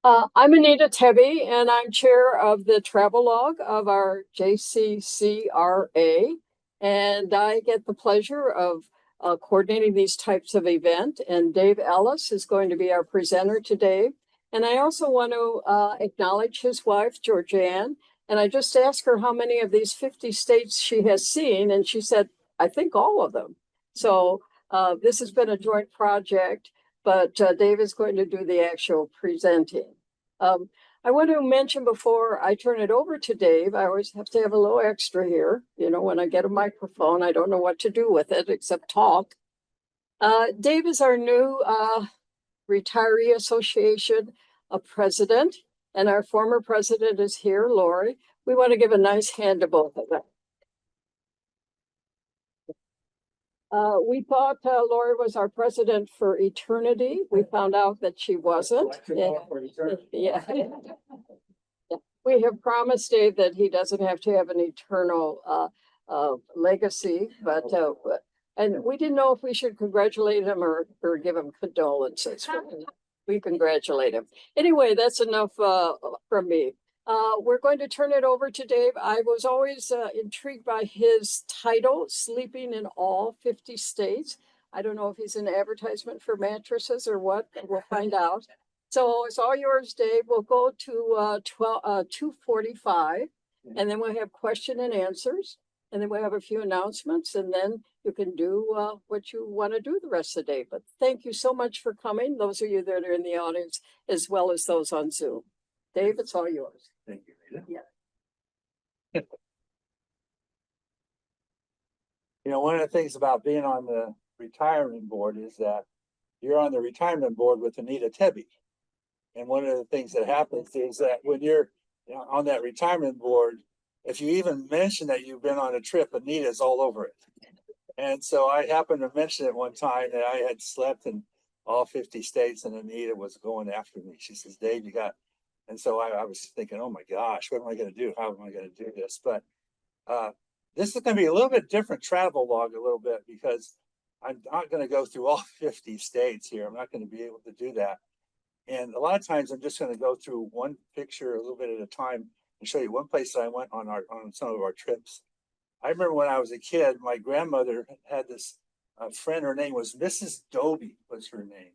I'm Anita Tebby, and I'm chair of the Travelogue of our JCCCRA. And I get the pleasure of coordinating these types of event. And Dave Ellis is going to be our presenter today. And I also want to acknowledge his wife, Georgianne. And I just asked her how many of these 50 states she has seen. And she said, I think all of them. So this has been a joint project, but Dave is going to do the actual presenting. I want to mention before I turn it over to Dave, I always have to have a little extra here. You know, when I get a microphone, I don't know what to do with it except talk. Dave is our new Retiree Association president, and our former president is here, Lori. We want to give a nice hand to both of them. We thought Lori was our president for eternity. We found out that she wasn't. Yeah. We have promised Dave that he doesn't have to have an eternal legacy, and we didn't know if we should congratulate him or give him condolences. We congratulate him. Anyway, that's enough from me. We're going to turn it over to Dave. I was always intrigued by his title, Sleeping in All 50 States. I don't know if he's an advertisement for mattresses or what, but we'll find out. So it's all yours, Dave. We'll go to 2:45, and then we'll have question and answers, and then we'll have a few announcements, and then you can do what you want to do the rest of the day. But thank you so much for coming, those of you that are in the audience, as well as those on Zoom. Dave, it's all yours. Thank you, Rita. Yeah. You know, one of the things about being on the retirement board is that you're on the retirement board with Anita Tebby. And one of the things that happens is that when you're on that retirement board, if you even mention that you've been on a trip, Anita's all over it. And so I happened to mention it one time that I had slept in all 50 states, and Anita was going after me. She says, Dave, you got. And so I was thinking, oh my gosh, what am I going to do? How am I going to do this? But this is going to be a little bit different Travelogue a little bit, because I'm not going to go through all 50 states here. I'm not going to be able to do that. And a lot of times I'm just going to go through one picture a little bit at a time and show you one place that I went on some of our trips. I remember when I was a kid, my grandmother had this friend. Her name was Mrs. Doby was her name.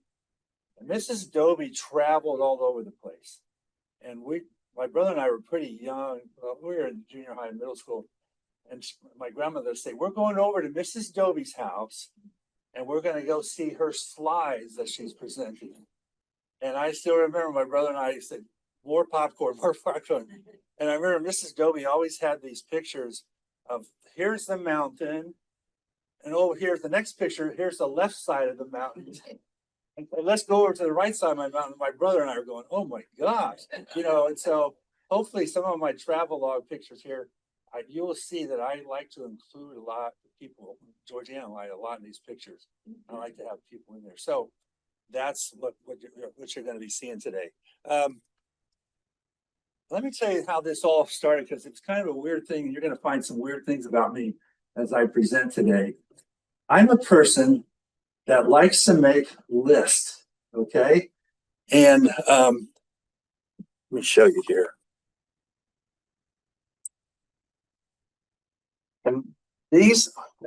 And Mrs. Doby traveled all over the place. And my brother and I were pretty young. We were in junior high and middle school. And my grandmother would say, we're going over to Mrs. Doby's house, and we're going to go see her slides that she's presenting. And I still remember my brother and I said, more popcorn, more popcorn. And I remember Mrs. Doby always had these pictures of, here's the mountain, and over here's the next picture, here's the left side of the mountain. And let's go over to the right side of my mountain. My brother and I are going, oh my gosh, and so hopefully some of my Travelogue pictures here, you will see that I like to include a lot of people. Georgianne and I a lot in these pictures. I like to have people in there. So that's what you're going to be seeing today. Let me tell you how this all started, because it's kind of a weird thing, and you're going to find some weird things about me as I present today. I'm a person that likes to make lists, okay? And let me show you here. And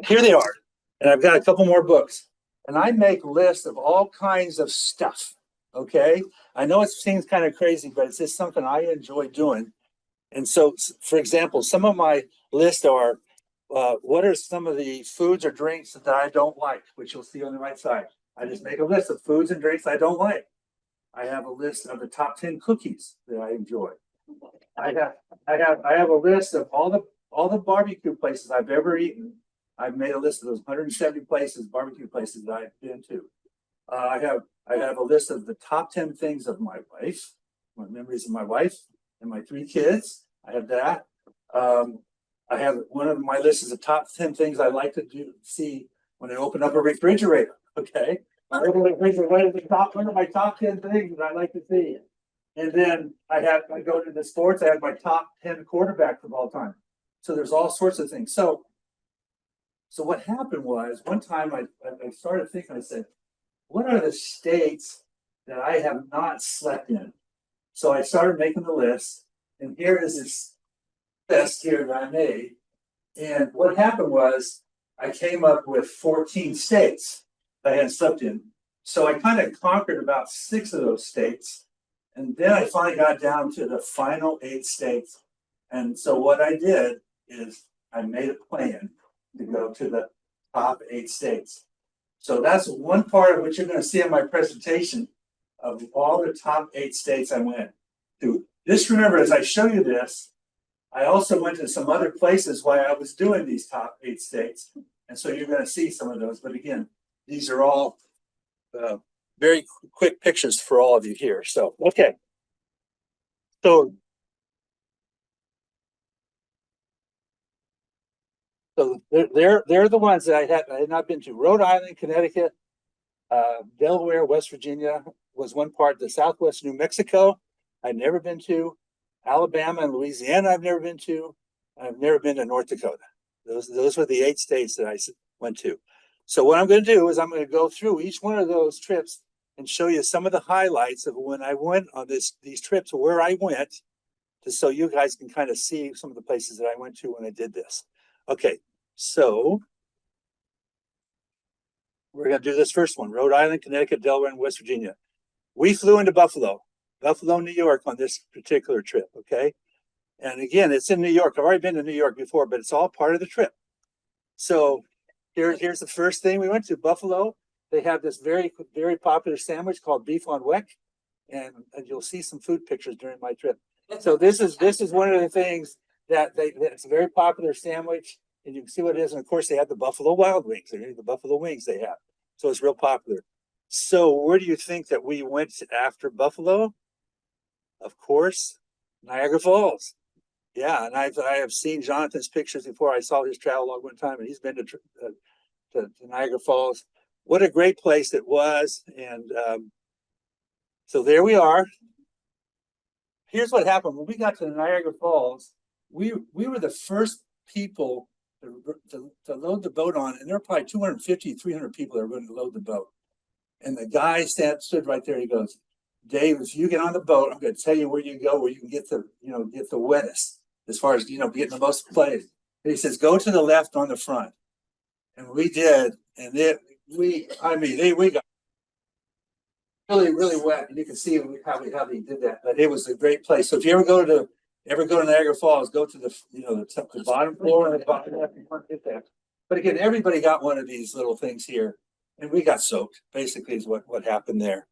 here they are. And I've got a couple more books. And I make lists of all kinds of stuff, okay? I know it seems kind of crazy, but it's just something I enjoy doing. And so, for example, some of my lists are, what are some of the foods or drinks that I don't like, which you'll see on the right side. I just make a list of foods and drinks I don't like. I have a list of the top 10 cookies that I enjoy. I have a list of all the barbecue places I've ever eaten. I've made a list of those 170 barbecue places that I've been to. I have a list of the top 10 things of my wife, my memories of my wife and my 3 kids. I have that. I have one of my lists is the top 10 things I like to see when I open up a refrigerator. Okay. One of my top 10 things that I like to see. And then I go to the sports, I have my top 10 quarterbacks of all time. So there's all sorts of things. So what happened was, one time I started thinking, I said, what are the states that I have not slept in? So I started making the list, and here is this list here that I made. And what happened was I came up with 14 states that I had slept in. So I kind of conquered about 6 of those states. And then I finally got down to the final 8 states. And so what I did is I made a plan to go to the top 8 states. So that's one part of what you're going to see in my presentation of all the top 8 states I went to. Just remember, as I show you this, I also went to some other places while I was doing these top 8 states. And so you're going to see some of those. But again, these are all very quick pictures for all of you here. So, okay. So they're the ones that I had not been to. Rhode Island, Connecticut, Delaware, West Virginia was one part. The Southwest New Mexico, I've never been to. Alabama and Louisiana, I've never been to. I've never been to North Dakota. Those were the 8 states that I went to. So what I'm going to do is I'm going to go through each one of those trips and show you some of the highlights of when I went on these trips, where I went, just so you guys can kind of see some of the places that I went to when I did this. Okay, so we're going to do this first one: Rhode Island, Connecticut, Delaware, and West Virginia. We flew into Buffalo, New York on this particular trip. Okay. And again, it's in New York. I've already been to New York before, but it's all part of the trip. So here's the first thing we went to: Buffalo. They have this very, very popular sandwich called beef on weck, and you'll see some food pictures during my trip. So this is one of the things that's a very popular sandwich, and you can see what it is. And of course, they have the Buffalo Wild Wings. They're the Buffalo wings they have. So it's real popular. So where do you think that we went after Buffalo? Of course, Niagara Falls. Yeah, and I have seen Jonathan's pictures before. I saw his Travelogue one time, and he's been to Niagara Falls. What a great place it was. And so there we are. Here's what happened. When we got to Niagara Falls, we were the first people to load the boat on, and there were probably 250, 300 people that were going to load the boat. And the guy stood right there. He goes, "Dave, if you get on the boat, I'm going to tell you where you go, where you can get the wettest, as far as, getting the most play." And he says, "Go to the left on the front." And we did. And we got really, really wet. And you can see how they did that. But it was a great place. So if you ever go to Niagara Falls, go to the bottom floor and the bottom left. You can't get that. But again, everybody got one of these little things here. And we got soaked, basically, is what happened there.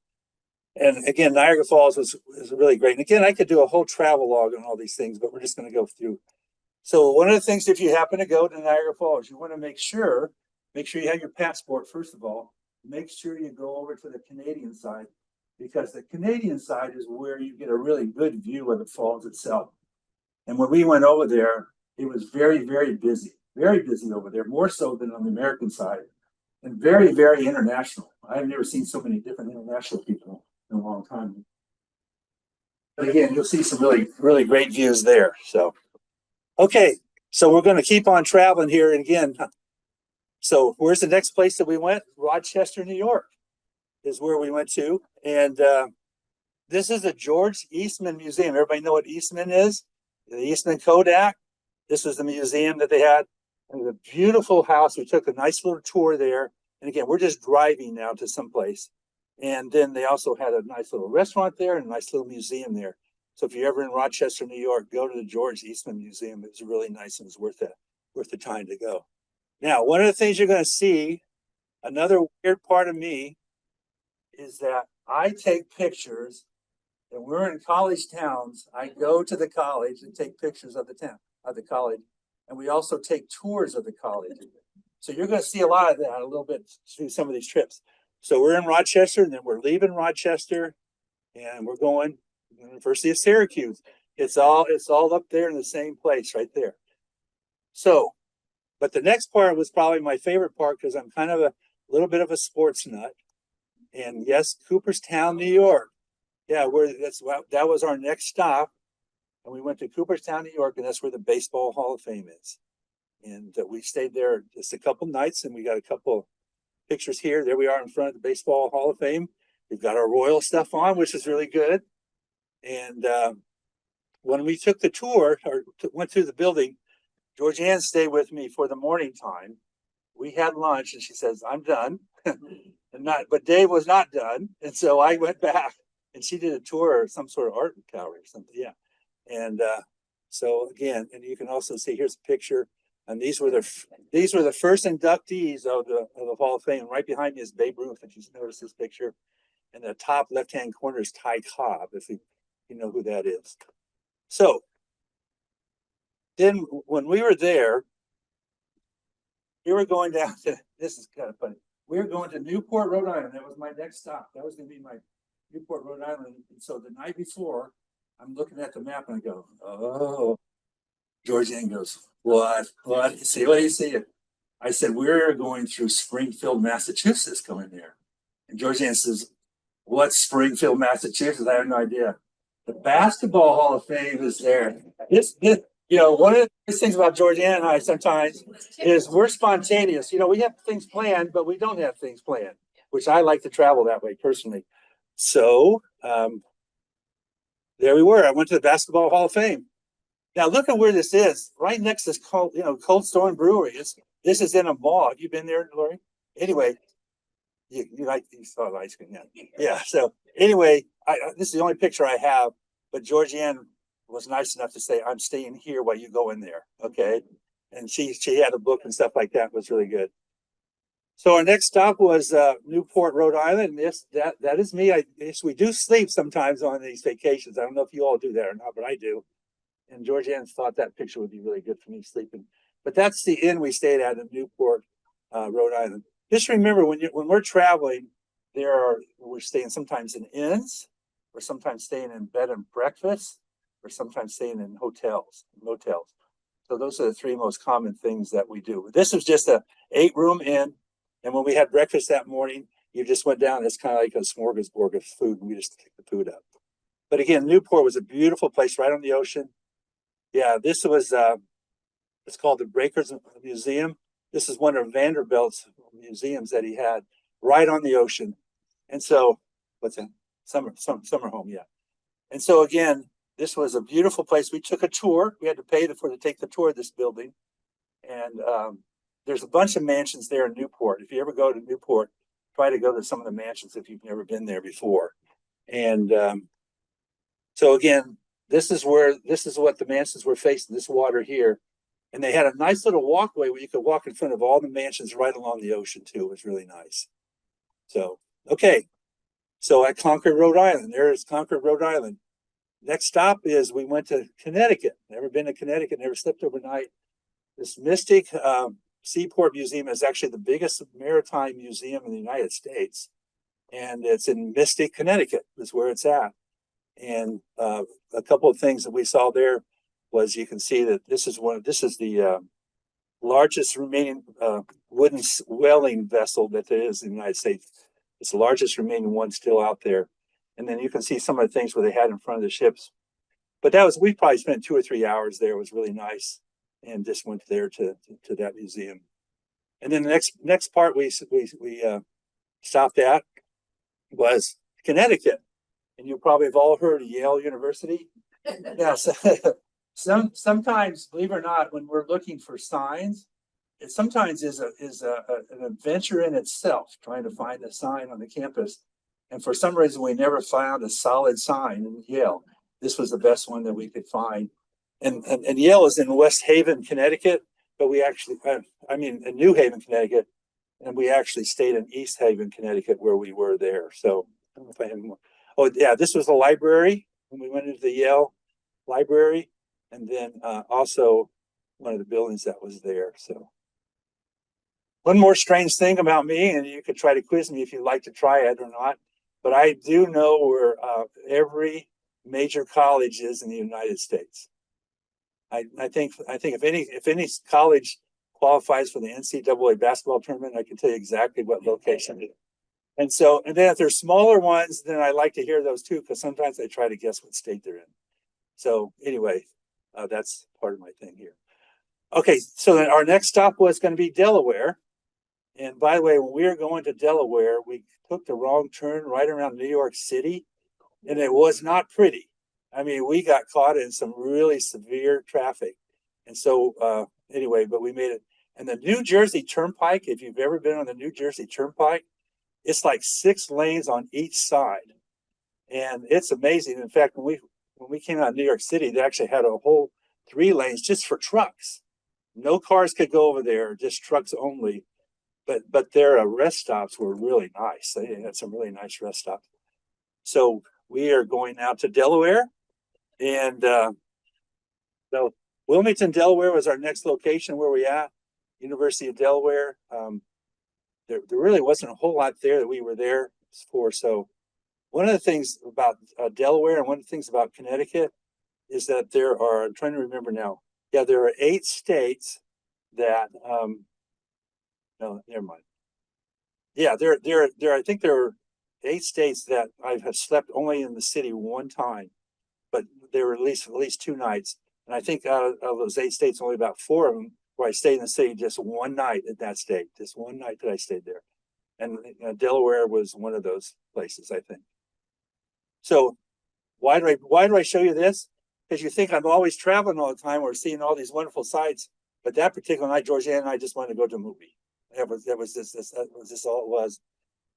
And again, Niagara Falls was really great. And again, I could do a whole travelogue on all these things, but we're just going to go through. So one of the things, if you happen to go to Niagara Falls, you want to make sure you have your passport, first of all. Make sure you go over to the Canadian side, because the Canadian side is where you get a really good view of the falls itself. And when we went over there, it was very, very busy over there, more so than on the American side, and very, very international. I've never seen so many different international people in a long time. But again, you'll see some really, really great views there. So, okay, so we're going to keep on traveling here. And again, so where's the next place that we went? Rochester, New York is where we went to. And this is the George Eastman Museum. Everybody know what Eastman is? The Eastman Kodak. This was the museum that they had. And a beautiful house. We took a nice little tour there. And again, we're just driving now to someplace. And then they also had a nice little restaurant there and a nice little museum there. So if you're ever in Rochester, New York, go to the George Eastman Museum. It was really nice and it was worth the time to go. Now, one of the things you're going to see, another weird part of me, is that I take pictures, and we're in college towns. I go to the college and take pictures of the town, of the college, and we also take tours of the college. So you're going to see a lot of that a little bit through some of these trips. So we're in Rochester, and then we're leaving Rochester, and we're going to the University of Syracuse. It's all up there in the same place right there. So, but the next part was probably my favorite part, because I'm kind of a little bit of a sports nut. And yes, Cooperstown, New York. Yeah, that was our next stop. And we went to Cooperstown, New York, and that's where the Baseball Hall of Fame is. And we stayed there just a couple nights, and we got a couple pictures here. There we are in front of the Baseball Hall of Fame. We've got our royal stuff on, which is really good. And when we took the tour or went through the building, Georgianne stayed with me for the morning time. We had lunch and she says, I'm done. But Dave was not done. And so I went back and she did a tour of some sort of art gallery or something. Yeah. And so again, and you can also see here's a picture. And these were the first inductees of the Hall of Fame. Right behind me is Babe Ruth, if you notice this picture. And the top left-hand corner is Ty Cobb, if you know who that is. So then when we were there, we were going down to, this is kind of funny. We were going to Newport, Rhode Island. That was my next stop. That was going to be my Newport, Rhode Island. And so the night before, I'm looking at the map and I go, oh, Georgianne goes, what? What do you see? I said, we're going through Springfield, Massachusetts going there. And Georgianne says, what's Springfield, Massachusetts? I have no idea. The Basketball Hall of Fame is there. This one of the things about Georgianne and I sometimes is we're spontaneous. We have things planned, but we don't have things planned, which I like to travel that way personally. So there we were. I went to the Basketball Hall of Fame. Now look at where this is, right next to this Cold Stone Brewery. This is in a mall. Have you been there, Lori? Anyway, you saw the ice cream, yeah. So anyway, this is the only picture I have, but Georgianne was nice enough to say, I'm staying here while you go in there. Okay. And she had a book and stuff like that. It was really good. So our next stop was Newport, Rhode Island. That is me. We do sleep sometimes on these vacations. I don't know if you all do that or not, but I do. And Georgianne thought that picture would be really good for me sleeping. But that's the inn we stayed at in Newport, Rhode Island. Just remember when we're traveling, we're staying sometimes in inns, or sometimes staying in bed and breakfast, or sometimes staying in hotels, motels. So those are the three most common things that we do. This was just a 8-room inn. And when we had breakfast that morning, you just went down. It's kind of like a smorgasbord of food, and we just picked the food up. But again, Newport was a beautiful place right on the ocean. Yeah, this was, it's called the Breakers Museum. This is one of Vanderbilt's museums that he had right on the ocean. And so, what's that? Summer home, yeah. And so again, this was a beautiful place. We took a tour. We had to pay to take the tour of this building. And there's a bunch of mansions there in Newport. If you ever go to Newport, try to go to some of the mansions if you've never been there before. And so again, this is what the mansions were facing, this water here. And they had a nice little walkway where you could walk in front of all the mansions right along the ocean too. It was really nice. So, okay. So at Concord, Rhode Island, there's Concord, Rhode Island. Next stop is we went to Connecticut. Never been to Connecticut, never slept overnight. This Mystic Seaport Museum is actually the biggest maritime museum in the United States. And it's in Mystic, Connecticut is where it's at. And a couple of things that we saw there was you can see that this is the largest remaining wooden whaling vessel that there is in the United States. It's the largest remaining one still out there. And then you can see some of the things where they had in front of the ships. But we probably spent 2 or 3 hours there. It was really nice. And just went there to that museum. And then the next part we stopped at was Connecticut. And you probably have all heard of Yale University. Yes. Sometimes, believe it or not, when we're looking for signs, it sometimes is an adventure in itself, trying to find a sign on the campus. And for some reason, we never found a solid sign in Yale. This was the best one that we could find. And Yale is in West Haven, Connecticut, but we actually, in New Haven, Connecticut, and we actually stayed in East Haven, Connecticut, where we were there. So I don't know if I have more. Oh, yeah, this was the library when we went into the Yale library, and then also one of the buildings that was there. So one more strange thing about me, and you could try to quiz me if you'd like to try it or not, but I do know where every major college is in the United States. I think if any college qualifies for the NCAA basketball tournament, I can tell you exactly what location it is. And then if there's smaller ones, then I like to hear those too, because sometimes I try to guess what state they're in. So anyway, that's part of my thing here. Okay, so then our next stop was going to be Delaware. And by the way, when we were going to Delaware, we took the wrong turn right around New York City, and it was not pretty. I mean, we got caught in some really severe traffic. And so, anyway, but we made it. And the New Jersey Turnpike, if you've ever been on the New Jersey Turnpike, it's like 6 lanes on each side. And it's amazing. In fact, when we came out of New York City, they actually had a whole 3 lanes just for trucks. No cars could go over there, just trucks only. But their rest stops were really nice. They had some really nice rest stops. So we are going out to Delaware, and so Wilmington, Delaware was our next location where we at. University of Delaware. There really wasn't a whole lot there that we were there for. So one of the things about Delaware and one of the things about Connecticut is that there are, I'm trying to remember now. Yeah, there are 8 states that, no, never mind. Yeah, I think there are 8 states that I have slept only in the city one time, but there were at least 2 nights. And I think out of those 8 states, only about 4 of them where I stayed in the city just one night at that state, just one night that I stayed there. And Delaware was one of those places, I think. So why do I show you this? Because you think I'm always traveling all the time or seeing all these wonderful sights. But that particular night, Georgiana and I just wanted to go to a movie. That was just all it was.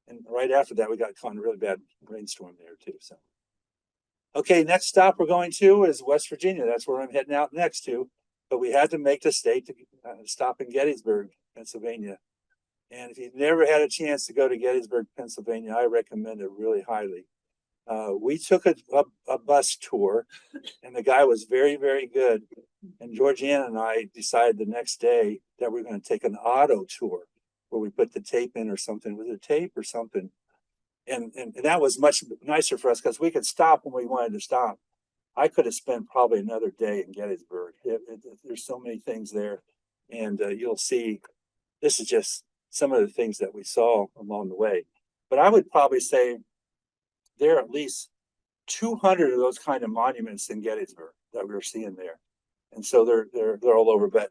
And right after that, we got caught in a really bad rainstorm there too. So, okay, next stop we're going to is West Virginia. That's where I'm heading out next to. But we had to make the state to stop in Gettysburg, Pennsylvania. And if you've never had a chance to go to Gettysburg, Pennsylvania, I recommend it really highly. We took a bus tour, and the guy was very, very good. And Georgiana and I decided the next day that we were going to take an auto tour where we put the tape in or something. Was it tape or something? And that was much nicer for us because we could stop when we wanted to stop. I could have spent probably another day in Gettysburg. There's so many things there. And you'll see, this is just some of the things that we saw along the way. But I would probably say there are at least 200 of those kind of monuments in Gettysburg that we're seeing there. And so they're all over. But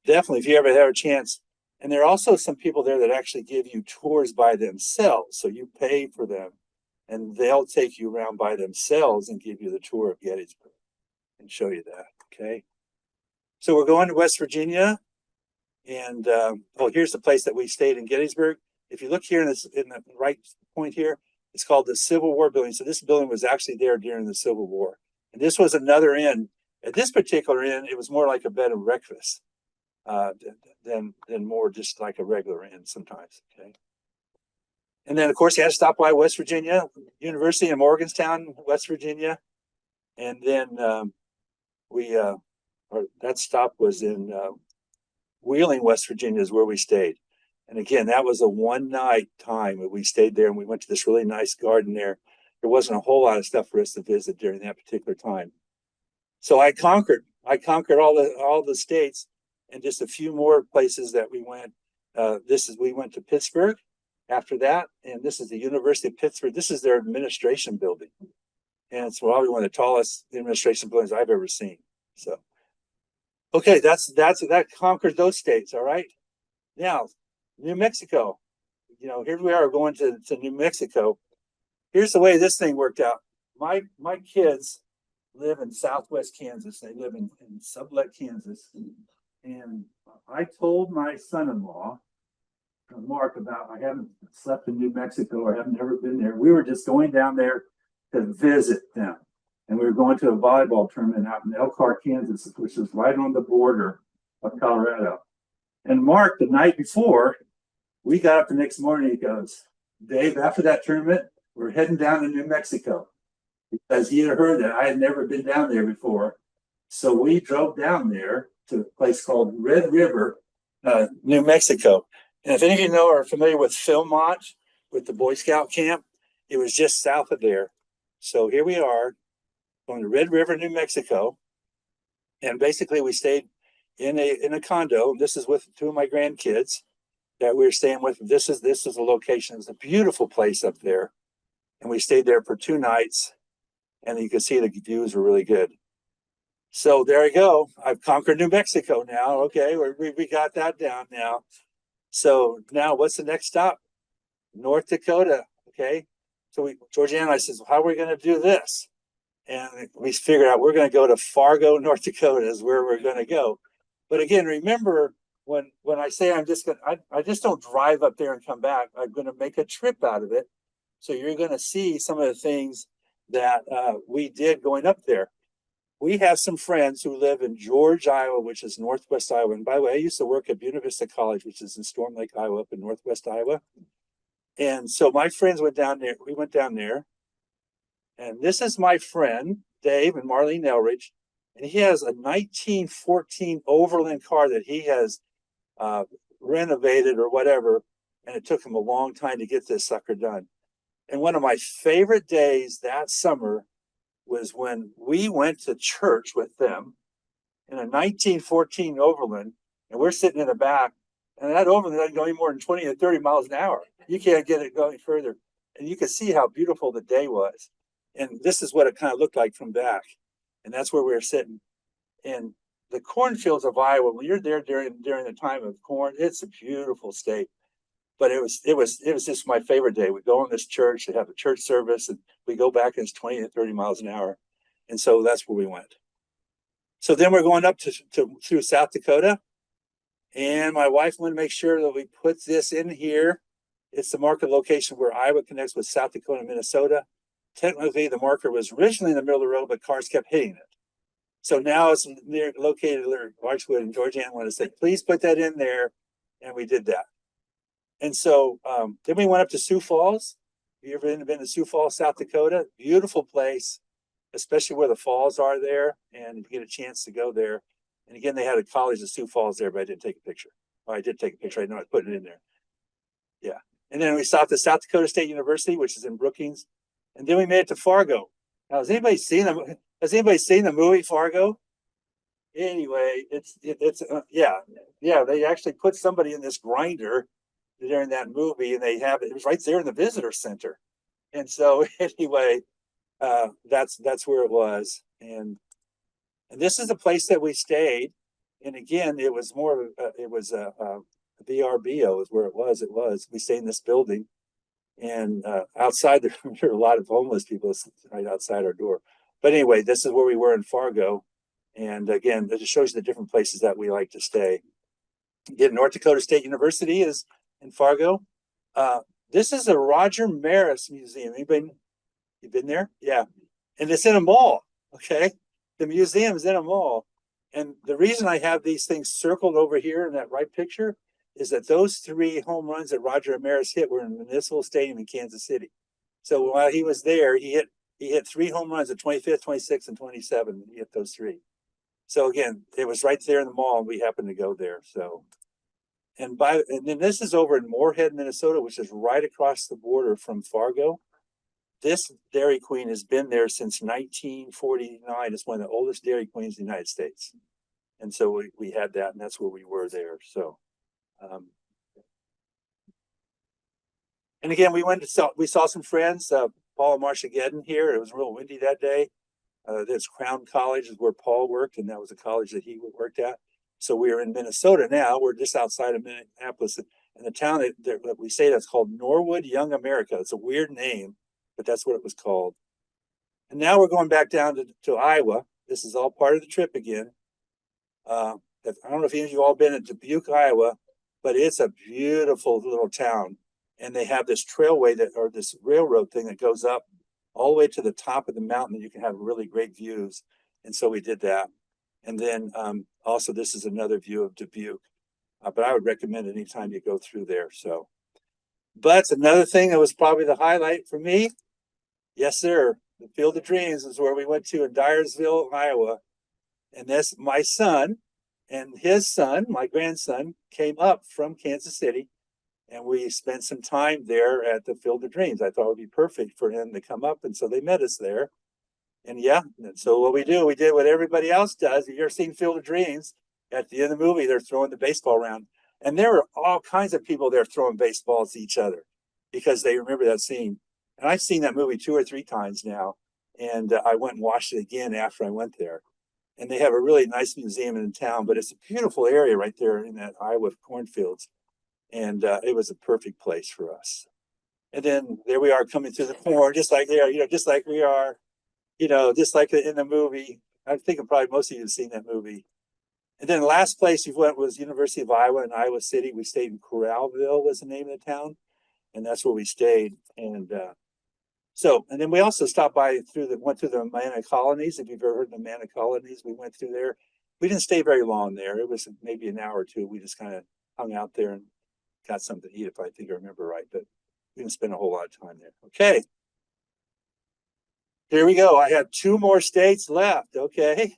definitely, if you ever have a chance, and there are also some people there that actually give you tours by themselves. So you pay for them, and they'll take you around by themselves and give you the tour of Gettysburg and show you that. Okay. So we're going to West Virginia. And here's the place that we stayed in Gettysburg. If you look here in the right point here, it's called the Civil War building. So this building was actually there during the Civil War. And this was another inn. At this particular inn, it was more like a bed and breakfast than more just like a regular inn sometimes. Okay. And then, of course, you had to stop by West Virginia, University of Morgantown, West Virginia. And then that stop was in Wheeling, West Virginia is where we stayed. And again, that was a one-night time that we stayed there, and we went to this really nice garden there. There wasn't a whole lot of stuff for us to visit during that particular time. So I conquered all the states, and just a few more places that we went. We went to Pittsburgh after that, and this is the University of Pittsburgh. This is their administration building, and it's probably one of the tallest administration buildings I've ever seen. So, okay, that conquered those states. All right, now New Mexico. Here we are going to New Mexico. Here's the way this thing worked out. My kids live in Southwest Kansas. They live in Sublette, Kansas. And I told my son-in-law, Mark, about I haven't slept in New Mexico or haven't ever been there. We were just going down there to visit them. And we were going to a volleyball tournament out in Elkhart, Kansas, which is right on the border of Colorado. And Mark, the night before, we got up the next morning, he goes, Dave, after that tournament, we're heading down to New Mexico. Because he had heard that I had never been down there before. So we drove down there to a place called Red River, New Mexico. And if any of you are familiar with Philmont, with the Boy Scout camp, it was just south of there. So here we are going to Red River, New Mexico. And basically we stayed in a condo. This is with 2 of my grandkids that we were staying with. This is a location. It's a beautiful place up there. And we stayed there for 2 nights. And you can see the views were really good. So there you go. I've conquered New Mexico now. Okay, we got that down now. So now what's the next stop? North Dakota. Okay. So Georgiana and I says, how are we going to do this? And we figured out we're going to go to Fargo, North Dakota is where we're going to go. But again, remember when I say I'm just going to, I just don't drive up there and come back. I'm going to make a trip out of it. So you're going to see some of the things that we did going up there. We have some friends who live in George, Iowa, which is northwest Iowa. And by the way, I used to work at Buena Vista College, which is in Storm Lake, Iowa, up in northwest Iowa. And so my friends went down there. We went down there. And this is my friend, Dave and Marlene Elridge. And he has a 1914 Overland car that he has renovated or whatever. And it took him a long time to get this sucker done. And one of my favorite days that summer was when we went to church with them in a 1914 Overland, and we're sitting in the back, and that Overland doesn't go any more than 20 or 30 miles an hour. You can't get it going further. And you can see how beautiful the day was. And this is what it kind of looked like from back. And that's where we were sitting. And the cornfields of Iowa, when you're there during the time of corn, it's a beautiful state. But it was just my favorite day. We go in this church, they have a church service, and we go back and it's 20 to 30 miles an hour. And so that's where we went. So then we're going up to through South Dakota. And my wife wanted to make sure that we put this in here. It's the marker location where Iowa connects with South Dakota and Minnesota. Technically, the marker was originally in the middle of the road, but cars kept hitting it. So now it's located near Larchwood, and Georgianne wanted to say, please put that in there. And we did that. And so then we went up to Sioux Falls. Have you ever been to Sioux Falls, South Dakota? Beautiful place, especially where the falls are there. And you get a chance to go there. And again, they had a college at Sioux Falls there, but I didn't take a picture. Oh, I did take a picture. I know I put it in there. Yeah. And then we stopped at South Dakota State University, which is in Brookings. And then we made it to Fargo. Now, has anybody seen the movie Fargo? Anyway, they actually put somebody in this grinder during that movie, and it was right there in the visitor center. And so anyway, that's where it was. And this is the place that we stayed. And again, it was more of VRBO is where it was. We stayed in this building, and outside there were a lot of homeless people right outside our door. But anyway, this is where we were in Fargo. And again, it just shows you the different places that we like to stay. Again, North Dakota State University is in Fargo. This is a Roger Maris Museum. Anybody, you been there? Yeah. And it's in a mall. Okay. The museum is in a mall. And the reason I have these things circled over here in that right picture is that those 3 home runs that Roger Maris hit were in the Municipal Stadium in Kansas City. So while he was there, he hit 3 home runs at 25th, 26th, and 27. He hit those 3. So again, it was right there in the mall, and we happened to go there. So, and then this is over in Moorhead, Minnesota, which is right across the border from Fargo. This Dairy Queen has been there since 1949. It's one of the oldest Dairy Queens in the United States. And so we had that, and that's where we were there. So, and again, we saw some friends, Paul and Marcia Gedden here. It was real windy that day. There's Crown College is where Paul worked, and that was a college that he worked at. So we are in Minnesota now. We're just outside of Minneapolis, and the town that we say that's called Norwood, Young America. It's a weird name, but that's what it was called. And now we're going back down to Iowa. This is all part of the trip again. I don't know if any of you all been in Dubuque, Iowa, but it's a beautiful little town. And they have this this railroad thing that goes up all the way to the top of the mountain, and you can have really great views. And so we did that. And then also this is another view of Dubuque, but I would recommend anytime you go through there. So, but another thing that was probably the highlight for me, yes, sir, the Field of Dreams is where we went to in Dyersville, Iowa. And that's my son and his son, my grandson, came up from Kansas City. And we spent some time there at the Field of Dreams. I thought it would be perfect for him to come up. And so they met us there. And so what we did what everybody else does. If you've ever seen Field of Dreams, at the end of the movie, they're throwing the baseball around. And there were all kinds of people there throwing baseballs to each other because they remember that scene. And I've seen that movie 2 or 3 times now. And I went and watched it again after I went there. And they have a really nice museum in town, but it's a beautiful area right there in that Iowa cornfields. And it was a perfect place for us. And then there we are coming through the corn, just like there, just like we are. you know, just like in the movie. I think probably most of you have seen that movie. And then the last place we went was University of Iowa in Iowa City. We stayed in Corralville was the name of the town, and that's where we stayed. And and then we also stopped by went through the Manna colonies. If you've ever heard of the Manna colonies, we went through there. We didn't stay very long there. It was maybe an hour or two. We just kind of hung out there and got something to eat, if I think I remember right. But we didn't spend a whole lot of time there. Okay. Here we go. I have 2 more states left. Okay.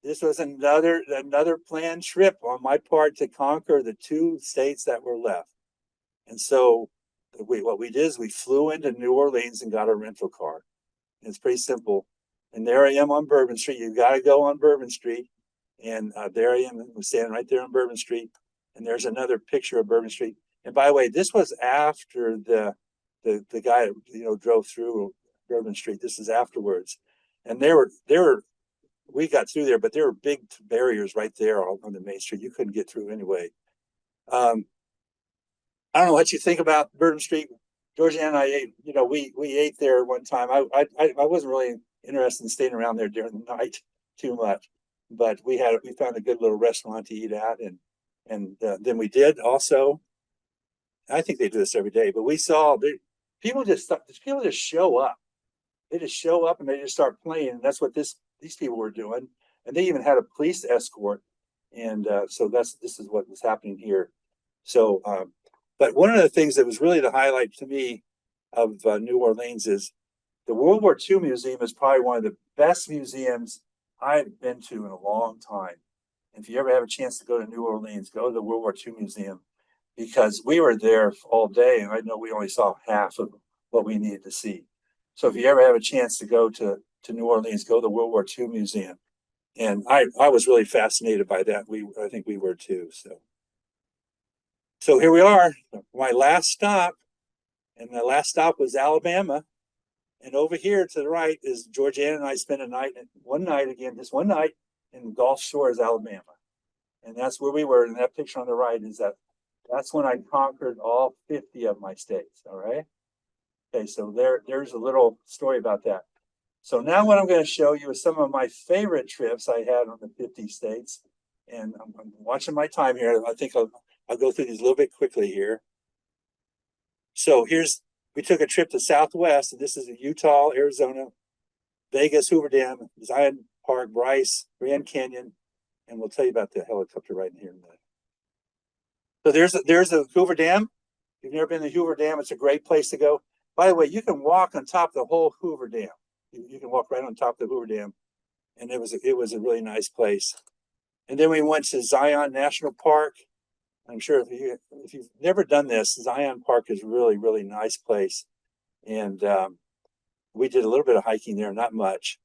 This was another planned trip on my part to conquer the 2 states that were left. And so what we did is we flew into New Orleans and got a rental car. It's pretty simple. And there I am on Bourbon Street. You got to go on Bourbon Street. And there I am. I'm standing right there on Bourbon Street. And there's another picture of Bourbon Street. And by the way, this was after the guy, drove through Bourbon Street. This is afterwards. And we got through there, but there were big barriers right there on the main street. You couldn't get through anyway. I don't know what you think about Bourbon Street. Georgia and I ate, we ate there one time. I wasn't really interested in staying around there during the night too much, but we found a good little restaurant to eat at, and then we did also. I think they do this every day, but we saw people just show up. They just show up and they just start playing, and that's what these people were doing. And they even had a police escort, and so this is what was happening here. So, but one of the things that was really the highlight to me of New Orleans is the World War II Museum is probably one of the best museums I've been to in a long time. And if you ever have a chance to go to New Orleans, go to the World War II Museum, because we were there all day, and I know we only saw half of what we needed to see. So if you ever have a chance to go to New Orleans, go to the World War II Museum. And I was really fascinated by that. I think we were too. So here we are, my last stop. And the last stop was Alabama. And over here to the right is Georgiana and I spent one night in Gulf Shores, Alabama. And that's where we were. And that picture on the right that's when I conquered all 50 of my states. All right. Okay, so there's a little story about that. So now what I'm going to show you is some of my favorite trips I had on the 50 states. And I'm watching my time here. I think I'll go through these a little bit quickly here. So we took a trip to Southwest, and this is Utah, Arizona, Vegas, Hoover Dam, Zion Park, Bryce, Grand Canyon, and we'll tell you about the helicopter right here in a minute. So there's the Hoover Dam. If you've never been to Hoover Dam, it's a great place to go. By the way, you can walk on top of the whole Hoover Dam. You can walk right on top of the Hoover Dam, and it was a really nice place. And then we went to Zion National Park. I'm sure if you've never done this, Zion Park is really, really nice place. And we did a little bit of hiking there, not much.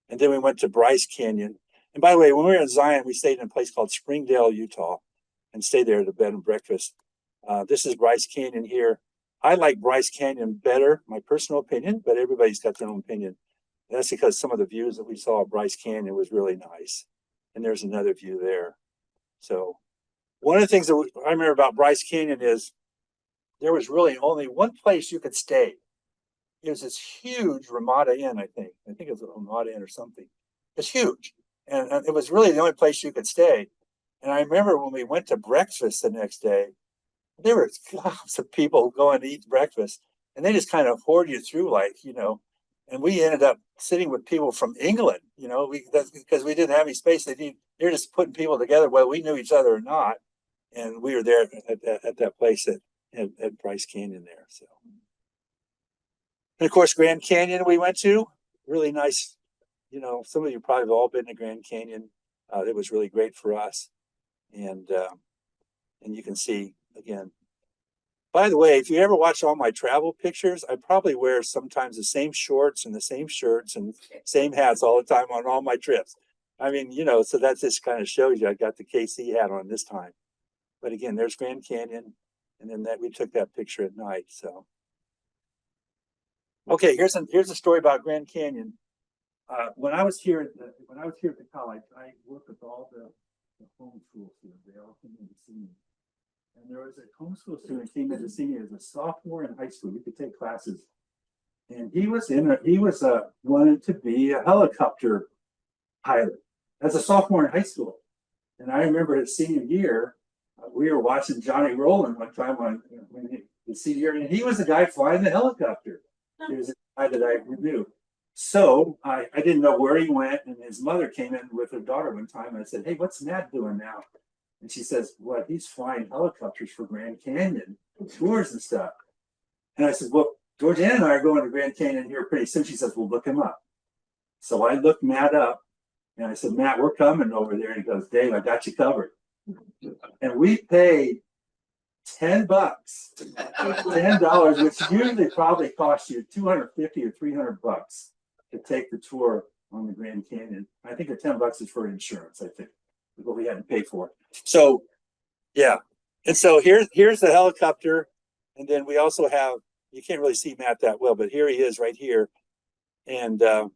And then we went to Bryce Canyon. And by the way, when we were in Zion, we stayed in a place called Springdale, Utah, and stayed there at a bed and breakfast. This is Bryce Canyon here. I like Bryce Canyon better, my personal opinion, but everybody's got their own opinion. And that's because some of the views that we saw at Bryce Canyon was really nice. And there's another view there. So one of the things that I remember about Bryce Canyon is there was really only one place you could stay. It was this huge Ramada Inn, I think. I think it was a Ramada Inn or something. It's huge. And it was really the only place you could stay. And I remember when we went to breakfast the next day, there were lots of people going to eat breakfast. And they just kind of hoard you through, and we ended up sitting with people from England, because we didn't have any space. They're just putting people together, whether we knew each other or not. And we were there at that place at Bryce Canyon there. So, and of course, Grand Canyon we went to, really nice. Some of you probably have all been to Grand Canyon. It was really great for us. And you can see again. By the way, if you ever watch all my travel pictures, I probably wear sometimes the same shorts and the same shirts and same hats all the time on all my trips. I mean, so that just kind of shows you I got the KC hat on this time. But again, there's Grand Canyon, and then we took that picture at night. So, okay, here's a story about Grand Canyon. When I was here at the college, I worked with all the homeschool students. They all came in to see me. And there was a homeschool student came in to see me as a sophomore in high school. You could take classes. and he was wanted to be a helicopter pilot as a sophomore in high school. And I remember his senior year, we were watching Johnny Rowland one time the senior year, and he was the guy flying the helicopter. He was the guy that I knew. So I didn't know where he went, and his mother came in with her daughter one time, and I said, "Hey, what's Matt doing now?" And she says, "Well, he's flying helicopters for Grand Canyon tours and stuff." And I said, "Well, Georgianne and I are going to Grand Canyon here pretty soon." She says, "Well, look him up." So I looked Matt up, and I said, "Matt, we're coming over there." And he goes, "Dave, I got you covered." And we paid $10, $10, which usually probably costs you $250 or $300 to take the tour on the Grand Canyon. I think the $10 is for insurance, I think, is what we had to pay for. So, yeah. And so here's the helicopter. And then we also have, you can't really see Matt that well, but here he is right here. And I'll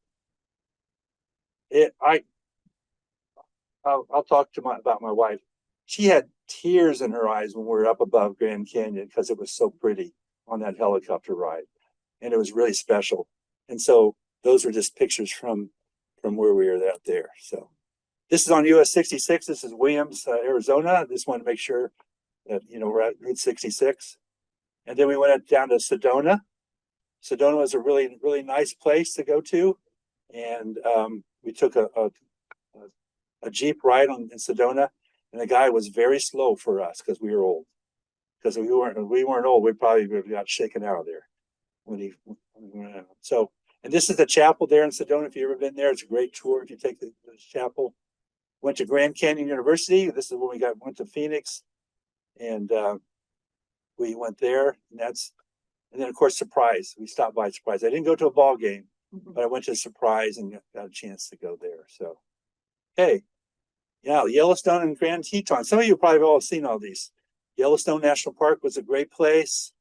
talk about my wife. She had tears in her eyes when we were up above Grand Canyon because it was so pretty on that helicopter ride, and it was really special. And so those are just pictures from where we were out there. So this is on US 66. This is Williams, Arizona. I just wanted to make sure that we're at Route 66. And then we went down to Sedona. Sedona was a really, really nice place to go to, and we took a Jeep ride in Sedona. And the guy was very slow for us because we were old. Because if we weren't old, we probably would have got shaken out of there when he went out. So, and this is the chapel there in Sedona. If you've ever been there, it's a great tour if you take the chapel. Went to Grand Canyon University. This is when we went to Phoenix, and we went there. And then of course Surprise. We stopped by Surprise. I didn't go to a ball game, but I went to Surprise and got a chance to go there. So, hey. Yeah, Yellowstone and Grand Teton. Some of you probably have all seen all these. Yellowstone National Park was a great place.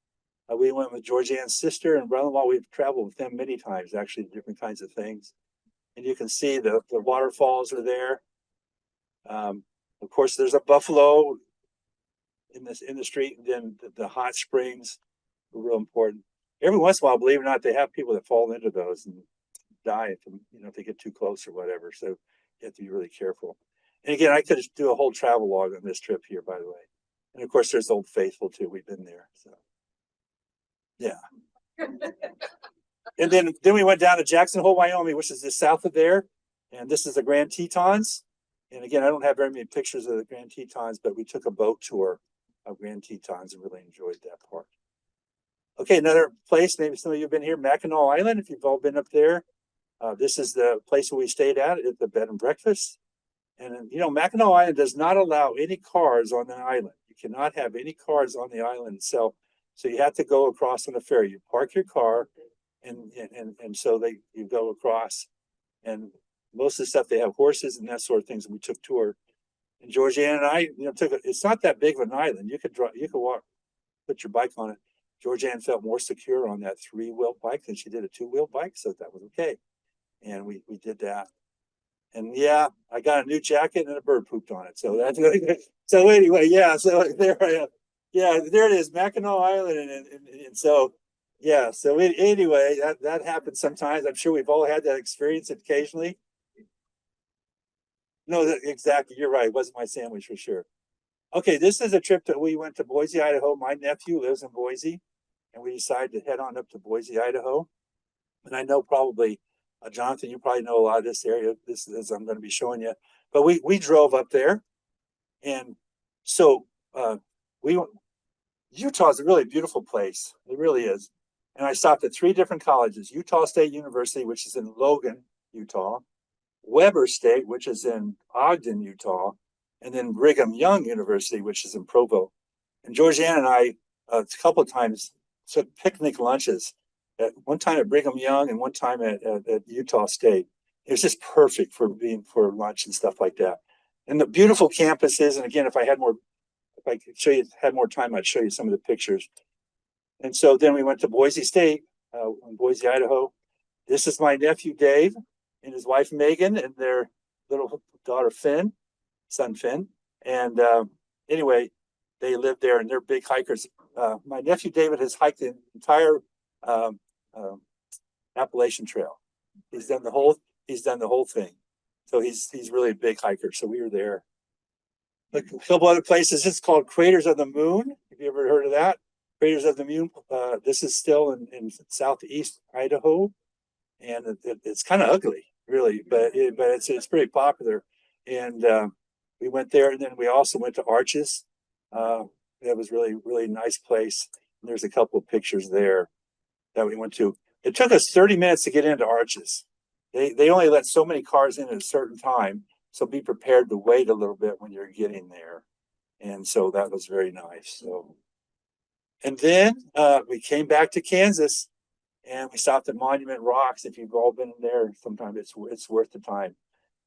We went with Georgianne's sister and brother-in-law. We've traveled with them many times, actually, different kinds of things. And you can see the waterfalls are there. Of course, there's a buffalo in the street, and then the hot springs are real important. Every once in a while, believe it or not, they have people that fall into those and die if they get too close or whatever. So you have to be really careful. And again, I could do a whole travelogue on this trip here, by the way. And of course, there's Old Faithful too. We've been there. So, yeah. And then we went down to Jackson Hole, Wyoming, which is just south of there. And this is the Grand Tetons. And again, I don't have very many pictures of the Grand Tetons, but we took a boat tour of Grand Tetons and really enjoyed that part. Okay, another place, maybe some of you have been here, Mackinac Island, if you've all been up there. This is the place where we stayed at the bed and breakfast. And Mackinac Island does not allow any cars on the island. You cannot have any cars on the island itself. So you have to go across on a ferry. You park your car, and so you go across. And most of the stuff, they have horses and that sort of things. And we took tour. And Georgianne and I, it's not that big of an island. You could walk, put your bike on it. Georgianne felt more secure on that 3-wheel bike than she did a 2-wheel bike, so that was okay. And we did that. And yeah, I got a new jacket and a bird pooped on it. So that's so anyway, yeah. So there I am. Yeah, there it is, Mackinac Island, and so yeah. So anyway, that happens sometimes. I'm sure we've all had that experience occasionally. No, exactly. You're right. It wasn't my sandwich for sure. Okay, this is a trip that we went to Boise, Idaho. My nephew lives in Boise, and we decided to head on up to Boise, Idaho. And I know probably. Jonathan, you probably know a lot of this area. This is I'm going to be showing you. But we drove up there, and so Utah is a really beautiful place. It really is. And I stopped at 3 different colleges: Utah State University, which is in Logan, Utah; Weber State, which is in Ogden, Utah; and then Brigham Young University, which is in Provo. And Georgianne and I a couple of times took picnic lunches. At one time at Brigham Young and one time at Utah State. It was just perfect for lunch and stuff like that. And the beautiful campuses. And again, if I could show you, had more time, I'd show you some of the pictures. And so then we went to Boise State, in Boise, Idaho. This is my nephew, Dave, and his wife, Megan, and their little daughter, son Finn. And anyway, they live there and they're big hikers. My nephew, David, has hiked the entire Appalachian Trail. He's done the whole thing. So he's really a big hiker. So we were there. A couple other places. It's called Craters of the Moon. Have you ever heard of that? Craters of the Moon. This is still in southeast Idaho, and it's kind of ugly, really, but it's pretty popular. And we went there, and then we also went to Arches. That was really nice place. And there's a couple of pictures there that we went to. It took us 30 minutes to get into Arches. They only let so many cars in at a certain time, so be prepared to wait a little bit when you're getting there. And so that was very nice. So, and then we came back to Kansas, and we stopped at Monument Rocks. If you've all been there, sometimes it's worth the time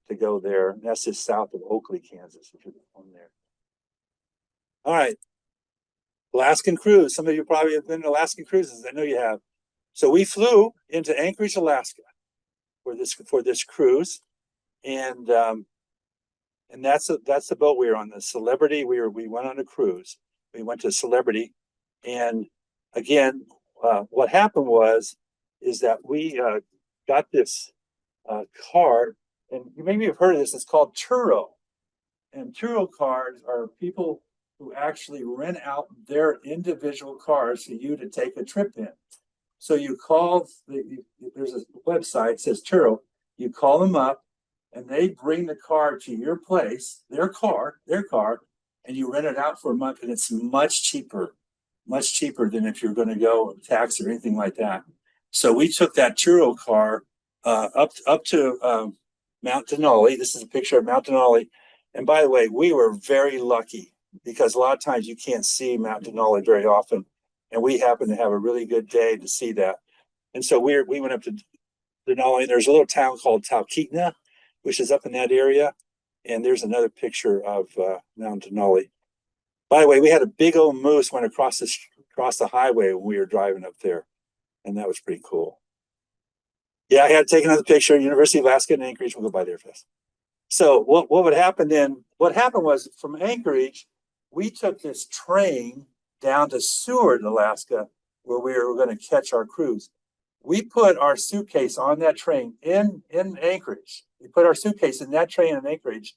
to go there. And that's just south of Oakley, Kansas, if you're on there. All right, Alaskan cruise. Some of you probably have been to Alaskan cruises. I know you have. So we flew into Anchorage, Alaska, for this cruise, and that's the boat we were on, the Celebrity. We went on a cruise. We went to Celebrity, and again, what happened is that we got this card, and you maybe have heard of this. It's called Turo, and Turo cards are people who actually rent out their individual cars for you to take a trip in. So you call, there's a website, it says Turo, you call them up, and they bring the car to your place, their car, and you rent it out for a month, and it's much cheaper than if you're going to go taxi or anything like that. So we took that Turo car up to Mount Denali. This is a picture of Mount Denali. And by the way, we were very lucky because a lot of times you can't see Mount Denali very often. And we happened to have a really good day to see that. And so we went up to Denali. There's a little town called Talkeetna, which is up in that area. And there's another picture of Mount Denali. By the way, we had a big old moose went across the highway when we were driving up there. And that was pretty cool. Yeah, I had to take another picture. University of Alaska and Anchorage. We'll go by there first. So what would happen then? What happened was from Anchorage, we took this train down to Seward, Alaska, where we were going to catch our cruise. We put our suitcase on that train in Anchorage. We put our suitcase in that train in Anchorage,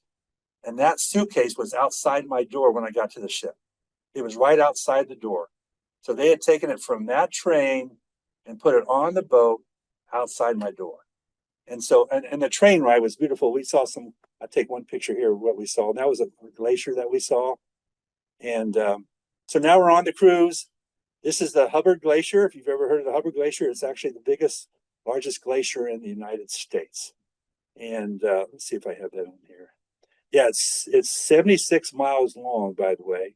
and that suitcase was outside my door when I got to the ship. It was right outside the door. So they had taken it from that train and put it on the boat outside my door. And so, and the train ride was beautiful. We saw I'll take one picture here of what we saw. And that was a glacier that we saw. And so now we're on the cruise. This is the Hubbard Glacier. If you've ever heard of the Hubbard Glacier, it's actually the largest glacier in the United States. And let's see if I have that on here. Yeah, it's 76 miles long, by the way,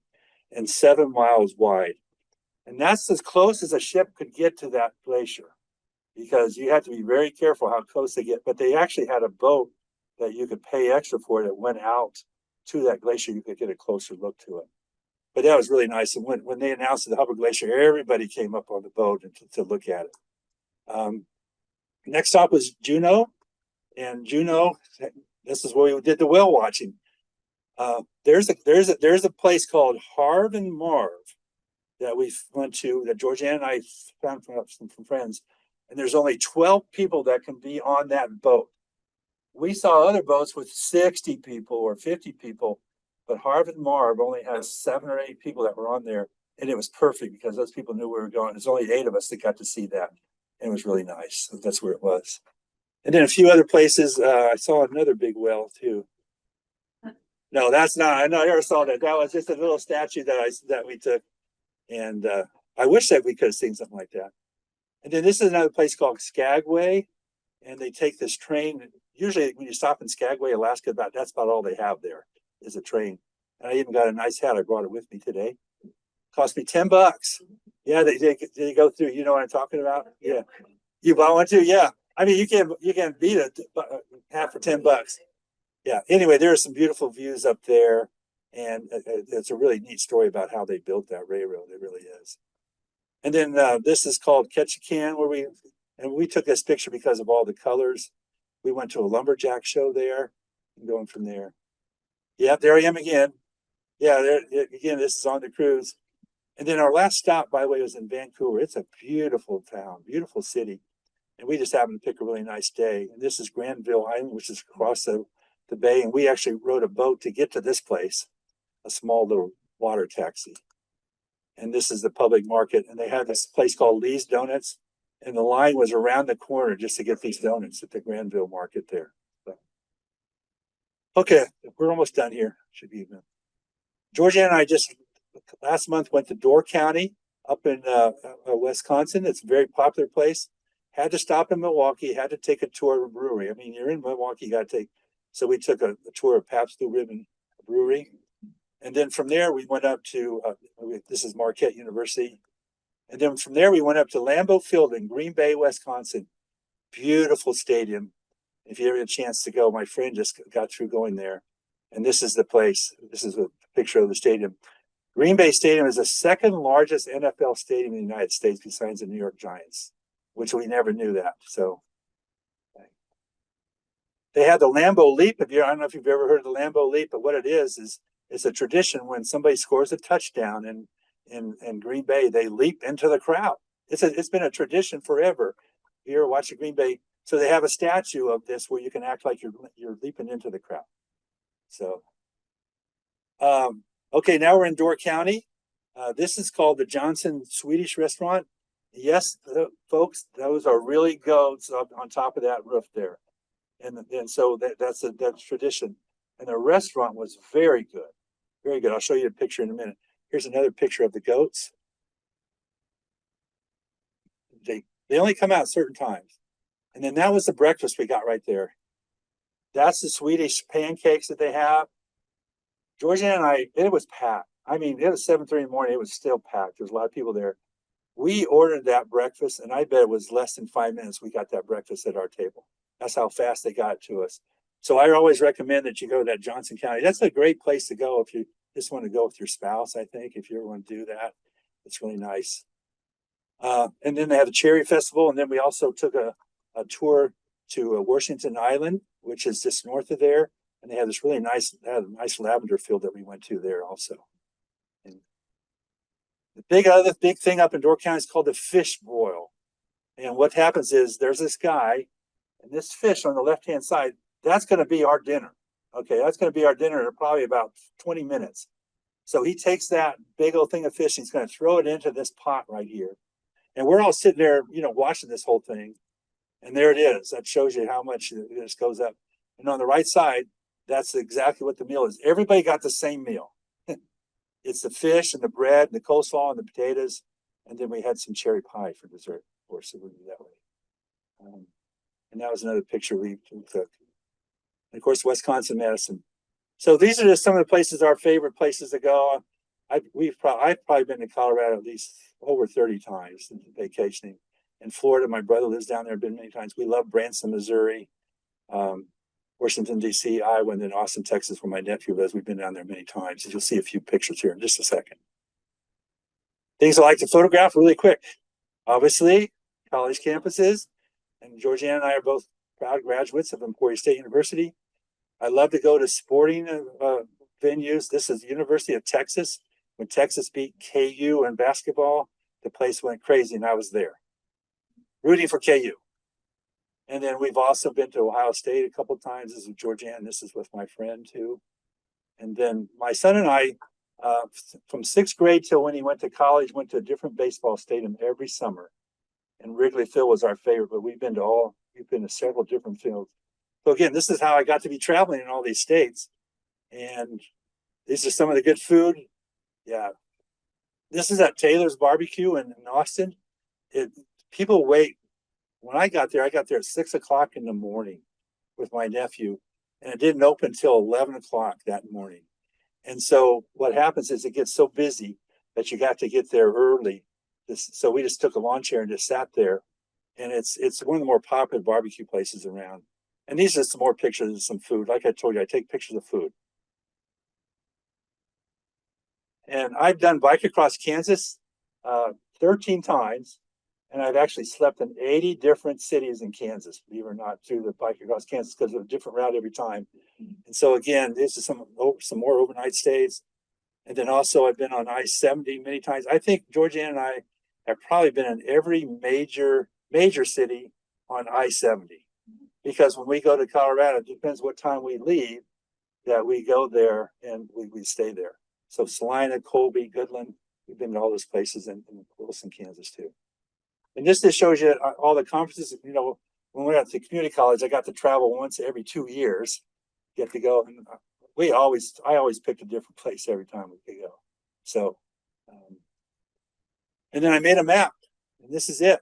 and 7 miles wide. And that's as close as a ship could get to that glacier, because you have to be very careful how close they get. But they actually had a boat that you could pay extra for that went out to that glacier. You could get a closer look to it. But that was really nice. And when they announced the Hubbard Glacier, everybody came up on the boat to look at it. Next stop was Juneau. And Juneau, this is where we did the whale watching. There's a place called Harv and Marv that we went to, that Georgiana and I found from friends. And there's only 12 people that can be on that boat. We saw other boats with 60 people or 50 people, but Harv and Marv only has 7 or 8 people that were on there. And it was perfect because those people knew we were going. There's only 8 of us that got to see that. And it was really nice. So that's where it was. And then a few other places. I saw another big whale too. No, that's not. I never saw that. That was just a little statue that we took. And I wish that we could have seen something like that. And then this is another place called Skagway. And they take this train. Usually when you stop in Skagway, Alaska, that's about all they have there is a train. And I even got a nice hat. I brought it with me today. Cost me $10. Yeah, they go through. You know what I'm talking about? Yeah. You bought one too? Yeah. I mean, you can beat it half for $10. Yeah. Anyway, there are some beautiful views up there, and it's a really neat story about how they built that railroad. It really is. And then this is called Ketchikan, where we took this picture because of all the colors. We went to a lumberjack show there, and going from there. Yeah, there I am again. Yeah, again, this is on the cruise. And then our last stop, by the way, was in Vancouver. It's a beautiful town, beautiful city. And we just happened to pick a really nice day. And this is Granville Island, which is across the bay. And we actually rode a boat to get to this place, a small little water taxi. And this is the public market. And they had this place called Lee's Donuts. And the line was around the corner just to get these donuts at the Granville market there. So. Okay, we're almost done here. Should be even. Georgia and I just last month went to Door County up in Wisconsin. It's a very popular place. Had to stop in Milwaukee, had to take a tour of a brewery. I mean, you're in Milwaukee, you got to take. So we took a tour of Pabst Blue Ribbon Brewery. And then from there, we went up to, this is Marquette University. And then from there, we went up to Lambeau Field in Green Bay, Wisconsin. Beautiful stadium. If you ever had a chance to go, my friend just got through going there. And this is the place. This is a picture of the stadium. Green Bay Stadium is the second largest NFL stadium in the United States besides the New York Giants, which we never knew that. So they had the Lambeau Leap. I don't know if you've ever heard of the Lambeau Leap, but what it is it's a tradition when somebody scores a touchdown in Green Bay, they leap into the crowd. It's been a tradition forever. You ever watch the Green Bay? So they have a statue of this where you can act like you're leaping into the crowd. So, okay, now we're in Door County. This is called the Johnson Swedish Restaurant. Yes, folks, those are really goats up on top of that roof there. And so that's tradition. And the restaurant was very good. Very good. I'll show you a picture in a minute. Here's another picture of the goats. They only come out certain times. And then that was the breakfast we got right there. That's the Swedish pancakes that they have. Georgia and I, it was packed. I mean, it was 7:30 in the morning. It was still packed. There's a lot of people there. We ordered that breakfast, and I bet it was less than 5 minutes we got that breakfast at our table. That's how fast they got it to us. So I always recommend that you go to that Johnson County. That's a great place to go if you just want to go with your spouse, I think, if you ever want to do that. It's really nice. And then they have the Cherry Festival, and then we also took a tour to Washington Island, which is just north of there. And they have this really nice lavender field that we went to there also. And the other big thing up in Door County is called the fish broil. And what happens is there's this guy, and this fish on the left-hand side, that's going to be our dinner. Okay, that's going to be our dinner in probably about 20 minutes. So he takes that big old thing of fish, and he's going to throw it into this pot right here. And we're all sitting there, watching this whole thing. And there it is. That shows you how much this goes up. And on the right side, that's exactly what the meal is. Everybody got the same meal. It's the fish and the bread and the coleslaw and the potatoes. And then we had some cherry pie for dessert, of course, so we do that way. And that was another picture we took. And of course, Wisconsin, Madison. So these are just some of the places, our favorite places to go. I've probably been to Colorado at least over 30 times vacationing. In Florida, my brother lives down there, been many times. We love Branson, Missouri, Washington, D.C., Iowa, and then Austin, Texas, where my nephew lives. We've been down there many times. You'll see a few pictures here in just a second. Things I like to photograph really quick. Obviously, college campuses. And Georgiana and I are both proud graduates of Emporia State University. I love to go to sporting venues. This is the University of Texas. When Texas beat KU in basketball, the place went crazy, and I was there, rooting for KU. And then we've also been to Ohio State a couple of times. This is Georgiana. This is with my friend, too. And then my son and I, from sixth grade till when he went to college, went to a different baseball stadium every summer. And Wrigley Field was our favorite, but we've been to several different fields. So again, this is how I got to be traveling in all these states. And these are some of the good food. Yeah. This is at Taylor's Barbecue in Austin. People wait. When I got there at 6 o'clock in the morning with my nephew, and it didn't open till 11 o'clock that morning. And so what happens is it gets so busy that you got to get there early. So we just took a lawn chair and just sat there. And it's one of the more popular barbecue places around. And these are some more pictures of some food. Like I told you, I take pictures of food. And I've done bike across Kansas 13 times. And I've actually slept in 80 different cities in Kansas, believe it or not, through the bike across Kansas because of a different route every time. And so again, this is some more overnight stays. And then also I've been on I-70 many times. I think Georgiana and I have probably been in every major city on I-70. Because when we go to Colorado, it depends what time we leave, that we go there and we stay there. So Salina, Colby, Goodland, we've been to all those places in Wilson, Kansas too. And this just shows you all the conferences. You know, when we were at the community college, I got to travel once every 2 years. Get to go, and I always picked a different place every time we could go. So, and then I made a map, and this is it.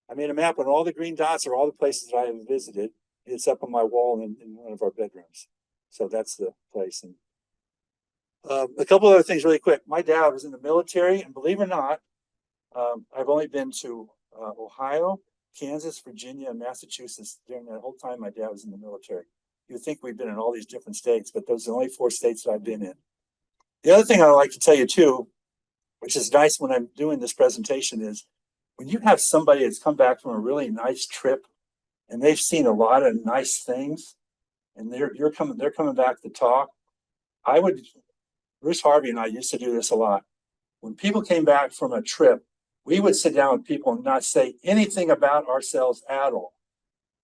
I made a map, and all the green dots are all the places that I have visited. It's up on my wall in one of our bedrooms. So that's the place. And a couple other things really quick. My dad was in the military, and believe it or not, I've only been to Ohio, Kansas, Virginia, and Massachusetts during that whole time my dad was in the military. You'd think we've been in all these different states, but those are the only 4 states that I've been in. The other thing I would like to tell you too, which is nice when I'm doing this presentation, is when you have somebody that's come back from a really nice trip and they've seen a lot of nice things, and they're coming back to talk. Bruce Harvey and I used to do this a lot. When people came back from a trip, we would sit down with people and not say anything about ourselves at all.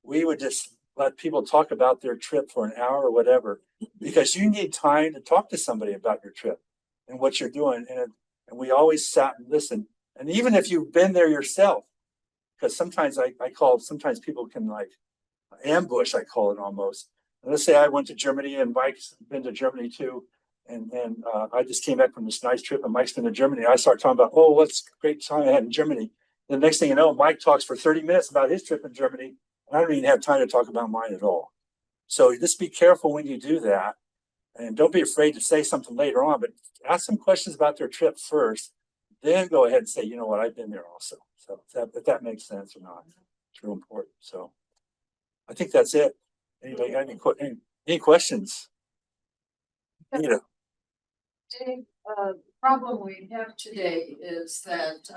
We would just let people talk about their trip for an hour or whatever, because you need time to talk to somebody about your trip and what you're doing. And we always sat and listened. And even if you've been there yourself, because sometimes sometimes people can like ambush, I call it almost. And let's say I went to Germany and Mike's been to Germany too. And I just came back from this nice trip and Mike's been to Germany. I start talking about, oh, what's a great time I had in Germany. And the next thing you know, Mike talks for 30 minutes about his trip in Germany. And I don't even have time to talk about mine at all. So just be careful when you do that. And don't be afraid to say something later on, but ask some questions about their trip first. Then go ahead and say, you know what, I've been there also. So if that makes sense or not, it's real important. So I think that's it. Anybody got any questions? Anita. Dave, problem we have today is that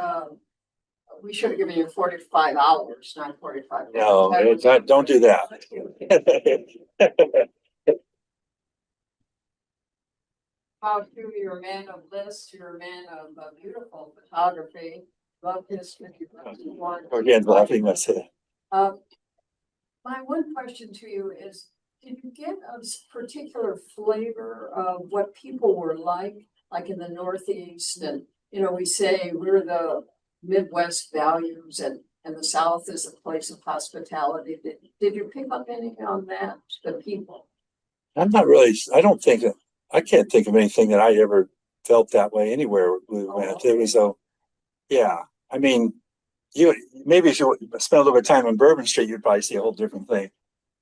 we should have given you 45 hours, not 45 days. No, don't do that. How true, you're a man of list, you're a man of beautiful photography, love history. Again, laughing, that's it. My one question to you is, did you get a particular flavor of what people were like in the Northeast? And, you know, we say we're the Midwest values and the South is a place of hospitality. Did you pick up anything on that, the people? I can't think of anything that I ever felt that way anywhere we went. It was yeah. I mean, maybe if you spend a little bit of time on Bourbon Street, you'd probably see a whole different thing.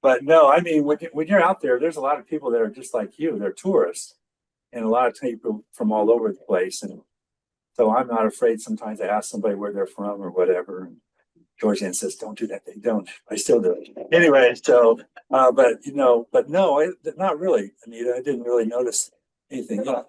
But no, I mean, when you're out there, there's a lot of people that are just like you. They're tourists, and a lot of people from all over the place. And so I'm not afraid sometimes to ask somebody where they're from or whatever. And Georgianne says, "Don't do that." They don't. I still do it anyway. So, but no, not really, Anita. I didn't really notice anything. Yeah,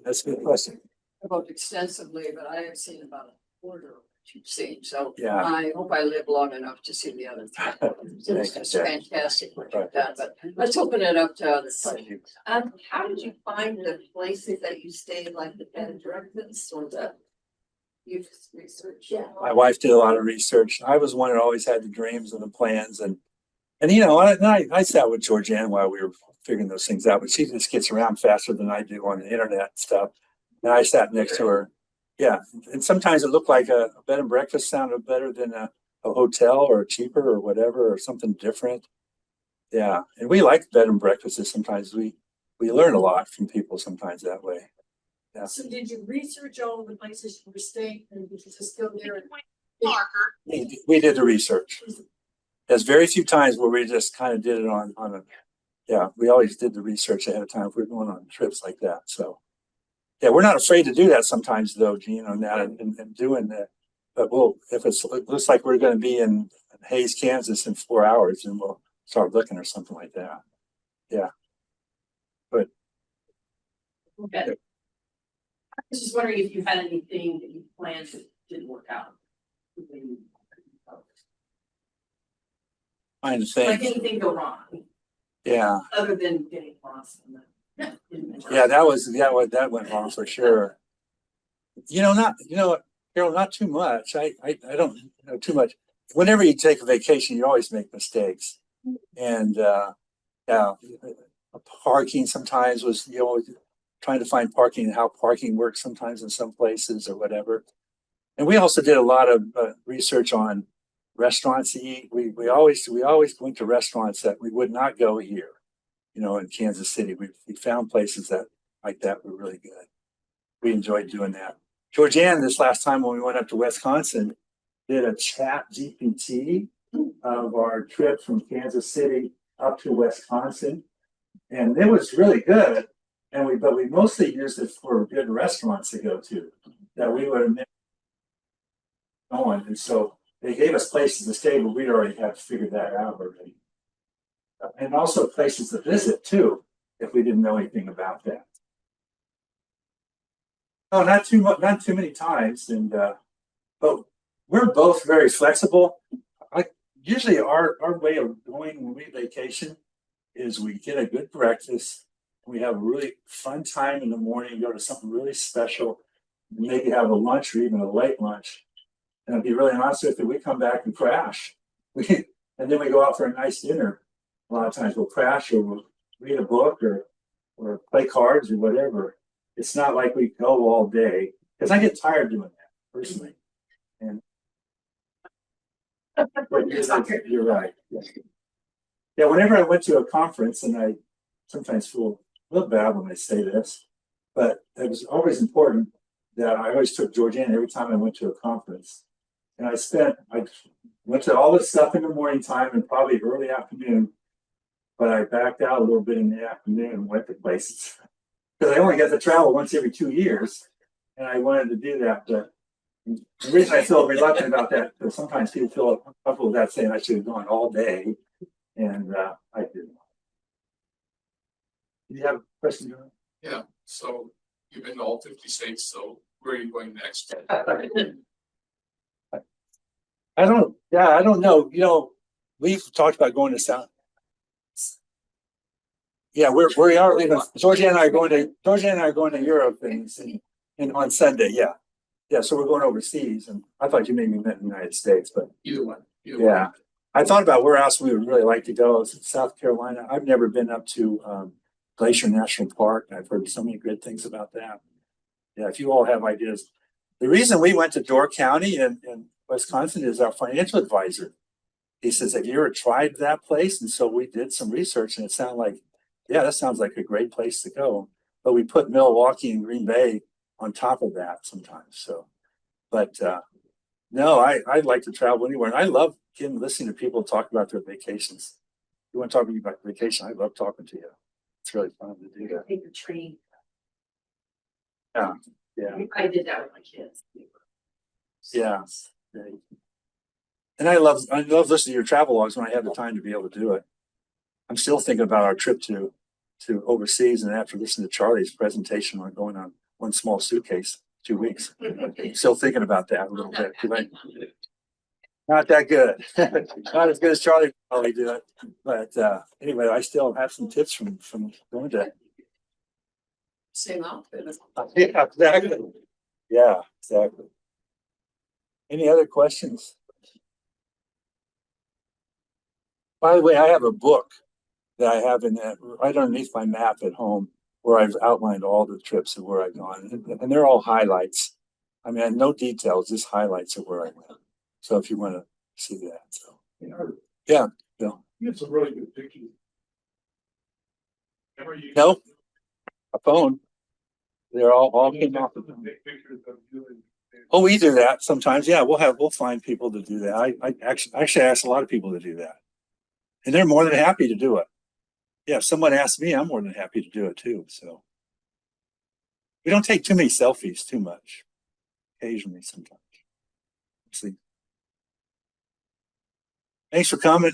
that's a good question. I've looked extensively, but I have seen about a quarter of what you've seen. So Yeah. I hope I live long enough to see the other three. It's just fantastic what you've done. But let's open it up to other questions. How did you find the places that you stayed, like the bed and breakfast or the youth research? Yeah. My wife did a lot of research. I was one that always had the dreams and the plans, and you know, I sat with Georgianne while we were figuring those things out, but she just gets around faster than I do on the internet and stuff. And I sat next to her. Yeah. And sometimes it looked like a bed and breakfast sounded better than a hotel or cheaper or whatever, or something different. Yeah. And we like bed and breakfasts. Sometimes we learn a lot from people sometimes that way. Yeah. So did you research all the places you were staying and did you just go there? We did the research. There's very few times where we just kind of did it on a, yeah, we always did the research ahead of time if we're going on trips like that. So yeah, we're not afraid to do that sometimes though, Gene, on that and doing that. But if it looks like we're going to be in Hays, Kansas in 4 hours, then we'll start looking or something like that. Yeah. But Okay. I was just wondering if you had anything that you planned that didn't work out. kind of thing. Like anything go wrong, Yeah. other than getting lost in the. Yeah, that went wrong for sure. Carol, not too much. I don't know too much. whenever you take a vacation, you always make mistakes. And, yeah, parking sometimes was, trying to find parking and how parking works sometimes in some places or whatever. And we also did a lot of research on restaurants to eat. We always went to restaurants that we would not go here, in Kansas City. We found places that like that were really good. We enjoyed doing that. Georgianne, this last time when we went up to Wisconsin, did a chat GPT of our trip from Kansas City up to Wisconsin. And it was really good. But we mostly used it for good restaurants to go to that we would have never gone. And so they gave us places to stay, but we'd already had figured that out already. And also places to visit too, if we didn't know anything about that. Oh, not too much, not too many times. And but we're both very flexible. Usually our way of going when we vacation is we get a good breakfast. We have a really fun time in the morning, go to something really special, maybe have a lunch or even a late lunch. And I'll be really honest with you, we come back and crash. And then we go out for a nice dinner. A lot of times we'll crash or we'll read a book or play cards or whatever. It's not like we go all day, because I get tired doing that personally. And you're right. Yeah, whenever I went to a conference, and I sometimes feel a little bad when I say this, but it was always important that I always took Georgianne every time I went to a conference. And I went to all this stuff in the morning time and probably early afternoon, but I backed out a little bit in the afternoon and went to places. Because I only got to travel once every 2 years, and I wanted to do that. But the reason I feel reluctant about that, because sometimes people feel uncomfortable with that, saying I should have gone all day, and I didn't. Do you have a question, John? Yeah, so you've been to all 50 states, so where are you going next? I don't know. We've talked about going to South. Yeah, we are leaving. Georgianne and I are going to Europe and on Sunday. Yeah. Yeah. So we're going overseas, and I thought you maybe meant the United States, but Either one. yeah. I thought about where else we would really like to go. South Carolina. I've never been up to Glacier National Park. I've heard so many good things about that. Yeah, if you all have ideas. The reason we went to Door County in Wisconsin is our financial advisor. He says, have you ever tried that place? And so we did some research, and it sounded like, yeah, that sounds like a great place to go. But we put Milwaukee and Green Bay on top of that sometimes. So, but no, I'd like to travel anywhere. And I love listening to people talk about their vacations. You want to talk to me about vacation? I love talking to you. It's really fun to do that. Take the train. Yeah. Yeah. I did that with my kids. Yeah. And I love listening to your travel logs when I have the time to be able to do it. I'm still thinking about our trip to overseas, and after listening to Charlie's presentation on going on one small suitcase, 2 weeks. I'm still thinking about that a little bit. Not that good. Not as good as Charlie probably did it. But anyway, I still have some tips from going to. Same outfit. Yeah, exactly. Yeah, exactly. Any other questions? By the way, I have a book that I have in that right underneath my map at home where I've outlined all the trips and where I've gone. And they're all highlights. I mean, no details, just highlights of where I went. So if you want to see that. So yeah, Bill. You have some really good pictures. No, a phone. They're all came off of them. Pictures of you and Oh, we do that sometimes. Yeah, we'll find people to do that. I actually ask a lot of people to do that. And they're more than happy to do it. Yeah, if someone asks me, I'm more than happy to do it too. So we don't take too many selfies too much. Occasionally, sometimes. See. Thanks for coming.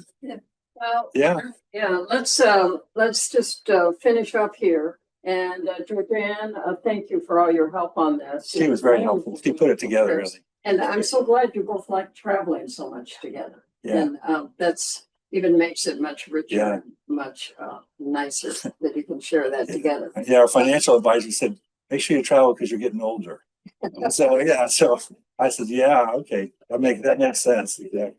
Well, Yeah. yeah, let's just finish up here. And Georgianne, thank you for all your help on this. She was very helpful. She put it together really. And I'm so glad you both like traveling so much together. Yeah. And that's even makes it much richer, Yeah. much nicer that you can share that together. Yeah, our financial advisor said, make sure you travel because you're getting older. So yeah, so I said, yeah, okay, that makes sense. Exactly.